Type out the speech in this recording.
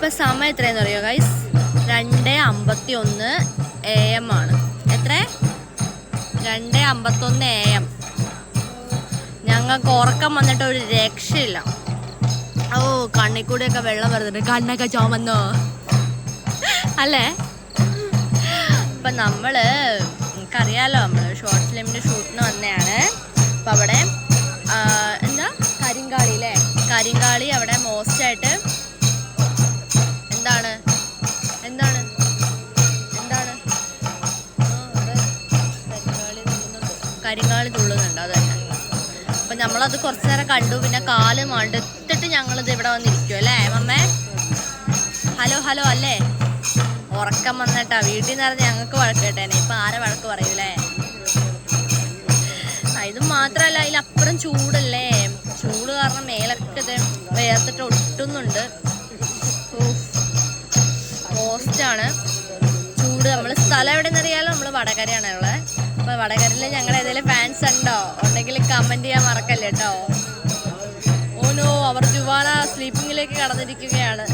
ഇപ്പം സമയം എത്രയെന്ന് അറിയോ ഗൈസ്? 2:51 AM ആണ്. എത്ര? 2:51 AM. ഞങ്ങൾക്ക് ഉറക്കം വന്നിട്ട് ഒരു രക്ഷയില്ല. ഓ, കണ്ണിൽ കൂടെയൊക്കെ വെള്ളം വരുന്നുണ്ട്. കണ്ണൊക്കെ ചുമന്നോ അല്ലേ? അപ്പം നമുക്കറിയാലോ, നമ്മൾ ഷോർട്ട് ഫിലിമിൻ്റെ ഷൂട്ടിന് വന്നതാണ്. അപ്പം അവിടെ എന്താ കരിങ്കാളി അല്ലേ? കരിങ്കാളി അവിടെ മോസ്റ്റായിട്ട് എന്താണ് എന്താണ് എന്താണ് കരിങ്കാളി തുള്ളുന്നുണ്ട്. അത് തന്നെ. അപ്പം നമ്മളത് കുറച്ച് നേരം കണ്ടു. പിന്നെ കാല് മടുത്തിട്ട് ഞങ്ങളിത് ഇവിടെ വന്നിരിക്കും അല്ലേ മമ്മേ? ഹലോ ഹലോ അല്ലേ? ഉറക്കം വന്നിട്ടാ. വീട്ടിൽ നിന്ന് പറഞ്ഞ് ഞങ്ങൾക്ക് വഴക്ക് കേട്ടേനെ. ഇപ്പം ആരെ വഴക്ക് പറയൂലേ? ഇത് മാത്രമല്ല, അതിലപ്പുറം ചൂടല്ലേ. ചൂട് കാരണം മേലൊക്കെ ഇത് വേർത്തിട്ട് ഒട്ടുന്നുണ്ട്. മോസ്റ്റാണ് ചൂട്. നമ്മൾ സ്ഥലം എവിടെയെന്ന് അറിയാലോ, നമ്മൾ വടകരയാണ് ഉള്ളത്. അപ്പോൾ വടകരയിൽ ഞങ്ങളുടെ ഏതെങ്കിലും ഫാൻസ് ഉണ്ടോ? ഉണ്ടെങ്കിൽ കമൻറ്റ് ചെയ്യാൻ മറക്കല്ലേ കേട്ടോ. ഓ നോ, അവർ ജുവാന സ്ലീപ്പിങ്ങിലേക്ക് കടന്നിരിക്കുകയാണ്.